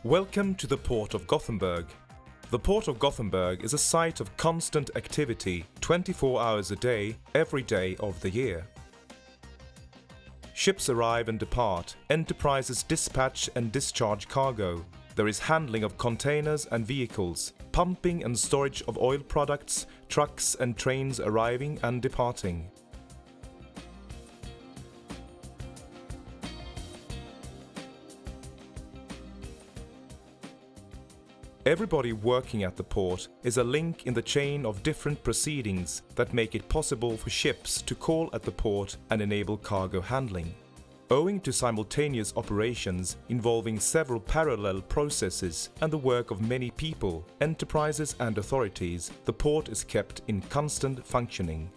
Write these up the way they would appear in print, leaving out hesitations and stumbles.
Welcome to the Port of Gothenburg. The Port of Gothenburg is a site of constant activity 24 hours a day, every day of the year. Ships arrive and depart, enterprises dispatch and discharge cargo. There is handling of containers and vehicles, pumping and storage of oil products, trucks and trains arriving and departing. Everybody working at the port is a link in the chain of different proceedings that make it possible for ships to call at the port and enable cargo handling. Owing to simultaneous operations involving several parallel processes and the work of many people, enterprises and authorities, the port is kept in constant functioning.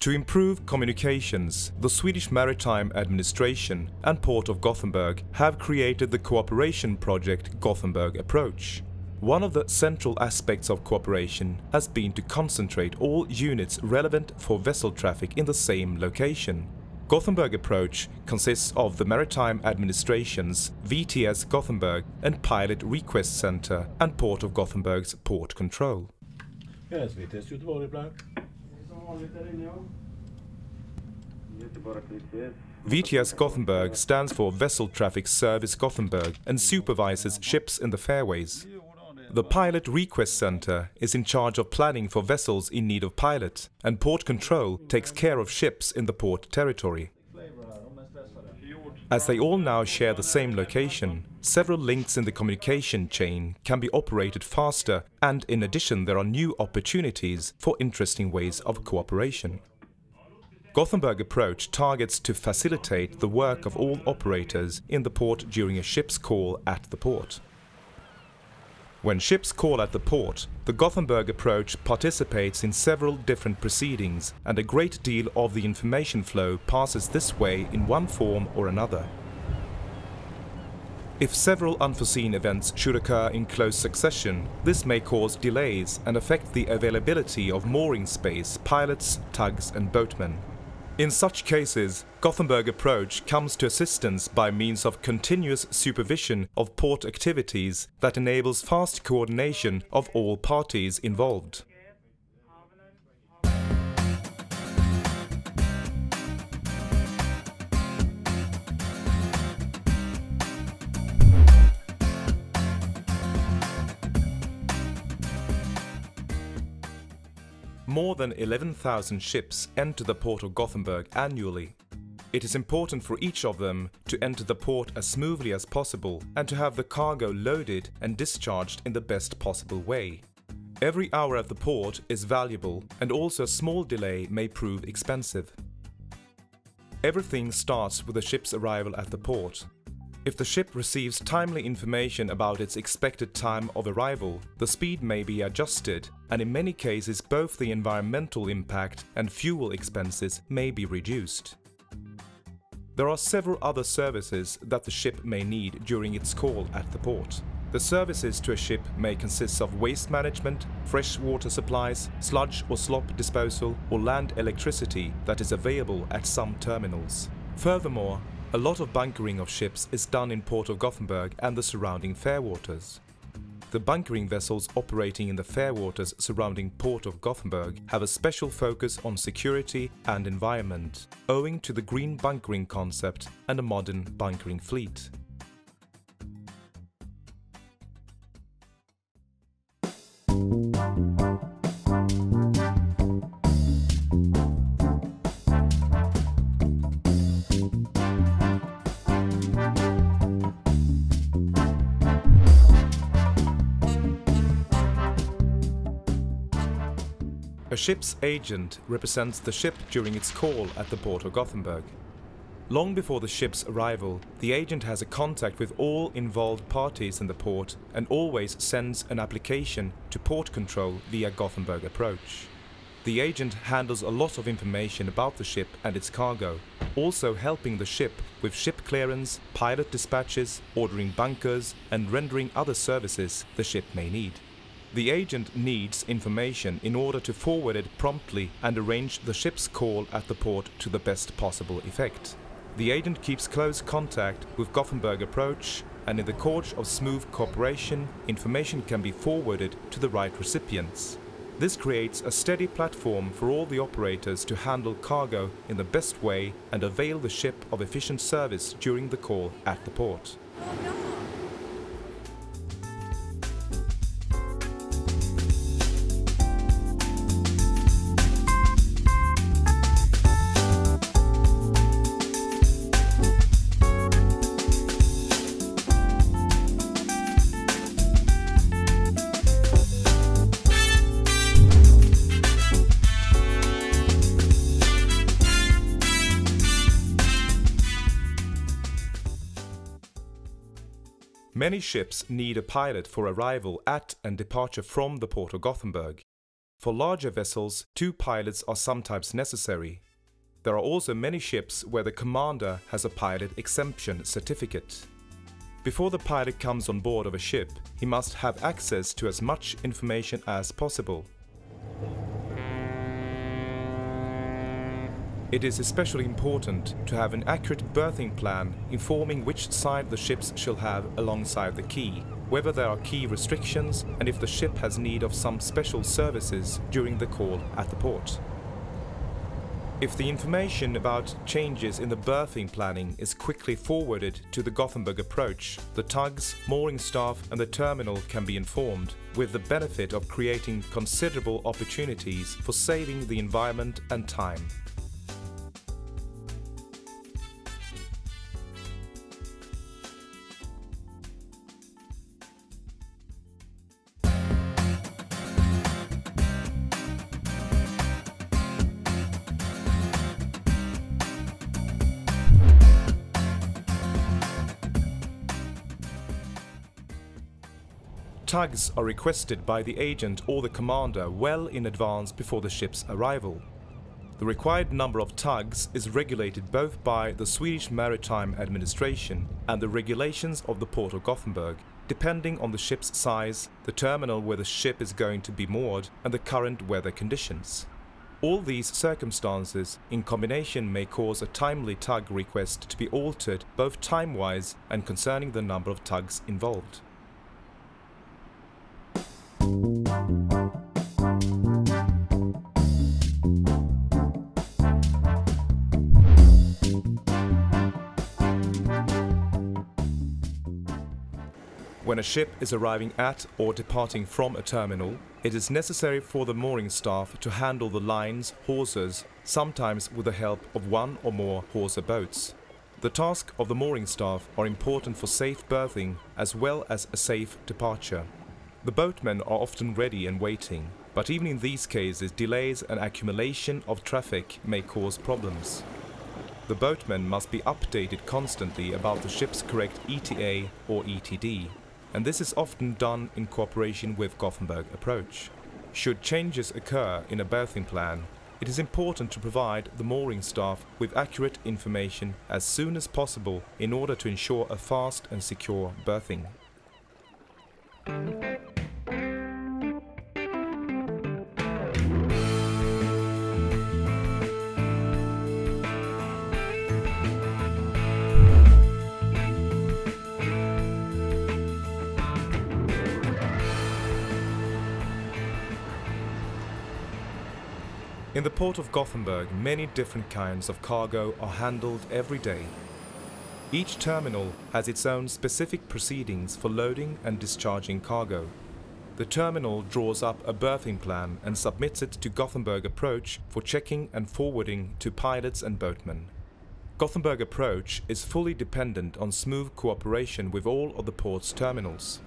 To improve communications, the Swedish Maritime Administration and Port of Gothenburg have created the cooperation project Gothenburg Approach. One of the central aspects of cooperation has been to concentrate all units relevant for vessel traffic in the same location. Gothenburg Approach consists of the Maritime Administration's VTS Gothenburg and Pilot Request Center and Port of Gothenburg's Port Control. Yes, VTS Göteborg ibland. VTS Gothenburg stands for Vessel Traffic Service Gothenburg and supervises ships in the fairways. The Pilot Request Center is in charge of planning for vessels in need of pilot, and Port Control takes care of ships in the port territory. As they all now share the same location, several links in the communication chain can be operated faster, and in addition there are new opportunities for interesting ways of cooperation. Gothenburg Approach targets to facilitate the work of all operators in the port during a ship's call at the port. When ships call at the port, the Gothenburg Approach participates in several different proceedings, and a great deal of the information flow passes this way in one form or another. If several unforeseen events should occur in close succession, this may cause delays and affect the availability of mooring space, pilots, tugs and boatmen. In such cases, Gothenburg Approach comes to assistance by means of continuous supervision of port activities that enables fast coordination of all parties involved. More than 11,000 ships enter the Port of Gothenburg annually. It is important for each of them to enter the port as smoothly as possible and to have the cargo loaded and discharged in the best possible way. Every hour at the port is valuable, and also a small delay may prove expensive. Everything starts with the ship's arrival at the port. If the ship receives timely information about its expected time of arrival, the speed may be adjusted, and in many cases both the environmental impact and fuel expenses may be reduced. There are several other services that the ship may need during its call at the port. The services to a ship may consist of waste management, fresh water supplies, sludge or slop disposal, or land electricity that is available at some terminals. Furthermore, a lot of bunkering of ships is done in Port of Gothenburg and the surrounding fairwaters. The bunkering vessels operating in the fairwaters surrounding Port of Gothenburg have a special focus on security and environment, owing to the green bunkering concept and a modern bunkering fleet. A ship's agent represents the ship during its call at the Port of Gothenburg. Long before the ship's arrival, the agent has a contact with all involved parties in the port and always sends an application to port control via Gothenburg Approach. The agent handles a lot of information about the ship and its cargo, also helping the ship with ship clearance, pilot dispatches, ordering bunkers, and rendering other services the ship may need. The agent needs information in order to forward it promptly and arrange the ship's call at the port to the best possible effect. The agent keeps close contact with Gothenburg Approach, and in the course of smooth cooperation, information can be forwarded to the right recipients. This creates a steady platform for all the operators to handle cargo in the best way and avail the ship of efficient service during the call at the port. Many ships need a pilot for arrival at and departure from the port of Gothenburg. For larger vessels, 2 pilots are sometimes necessary. There are also many ships where the commander has a pilot exemption certificate. Before the pilot comes on board of a ship, he must have access to as much information as possible. It is especially important to have an accurate berthing plan informing which side the ships shall have alongside the quay, whether there are quay restrictions and if the ship has need of some special services during the call at the port. If the information about changes in the berthing planning is quickly forwarded to the Gothenburg Approach, the tugs, mooring staff and the terminal can be informed, with the benefit of creating considerable opportunities for saving the environment and time. Tugs are requested by the agent or the commander well in advance before the ship's arrival. The required number of tugs is regulated both by the Swedish Maritime Administration and the regulations of the Port of Gothenburg, depending on the ship's size, the terminal where the ship is going to be moored, and the current weather conditions. All these circumstances in combination may cause a timely tug request to be altered both time-wise and concerning the number of tugs involved. When a ship is arriving at or departing from a terminal, it is necessary for the mooring staff to handle the lines, hawsers, sometimes with the help of 1 or more hawser boats. The task of the mooring staff are important for safe berthing as well as a safe departure. The boatmen are often ready and waiting, but even in these cases delays and accumulation of traffic may cause problems. The boatmen must be updated constantly about the ship's correct ETA or ETD, and this is often done in cooperation with Gothenburg Approach. Should changes occur in a berthing plan, it is important to provide the mooring staff with accurate information as soon as possible in order to ensure a fast and secure berthing. In the port of Gothenburg, many different kinds of cargo are handled every day. Each terminal has its own specific proceedings for loading and discharging cargo. The terminal draws up a berthing plan and submits it to Gothenburg Approach for checking and forwarding to pilots and boatmen. Gothenburg Approach is fully dependent on smooth cooperation with all of the port's terminals.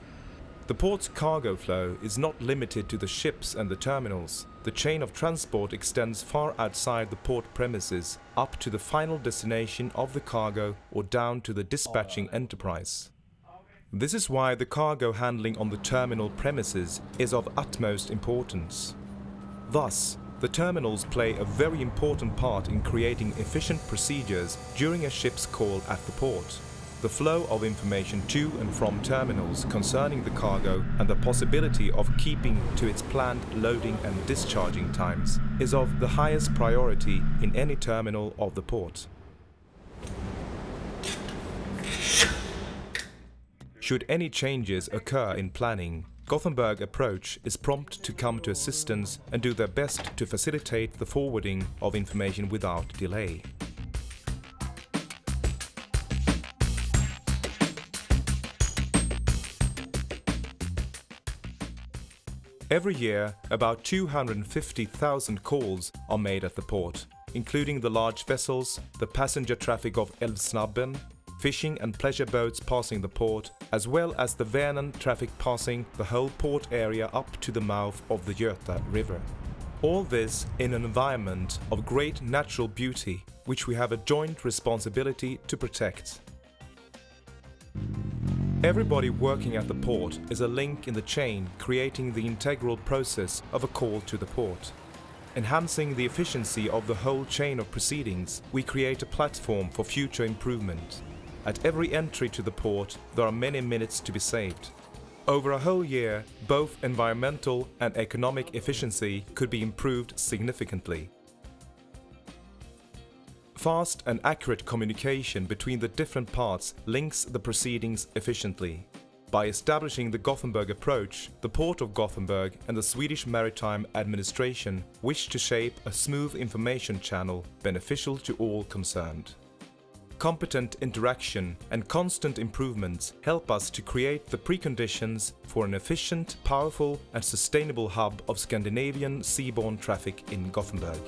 The port's cargo flow is not limited to the ships and the terminals. The chain of transport extends far outside the port premises, up to the final destination of the cargo or down to the dispatching enterprise. This is why the cargo handling on the terminal premises is of utmost importance. Thus, the terminals play a very important part in creating efficient procedures during a ship's call at the port. The flow of information to and from terminals concerning the cargo and the possibility of keeping to its planned loading and discharging times is of the highest priority in any terminal of the port. Should any changes occur in planning, Gothenburg Approach is prompt to come to assistance and do their best to facilitate the forwarding of information without delay. Every year, about 250,000 calls are made at the port, including the large vessels, the passenger traffic of Älvsnabben, fishing and pleasure boats passing the port, as well as the Vänern traffic passing the whole port area up to the mouth of the Göta River. All this in an environment of great natural beauty, which we have a joint responsibility to protect. Everybody working at the port is a link in the chain creating the integral process of a call to the port. Enhancing the efficiency of the whole chain of proceedings, we create a platform for future improvement. At every entry to the port, there are many minutes to be saved. Over a whole year, both environmental and economic efficiency could be improved significantly. Fast and accurate communication between the different parts links the proceedings efficiently. By establishing the Gothenburg Approach, the Port of Gothenburg and the Swedish Maritime Administration wish to shape a smooth information channel beneficial to all concerned. Competent interaction and constant improvements help us to create the preconditions for an efficient, powerful and sustainable hub of Scandinavian seaborne traffic in Gothenburg.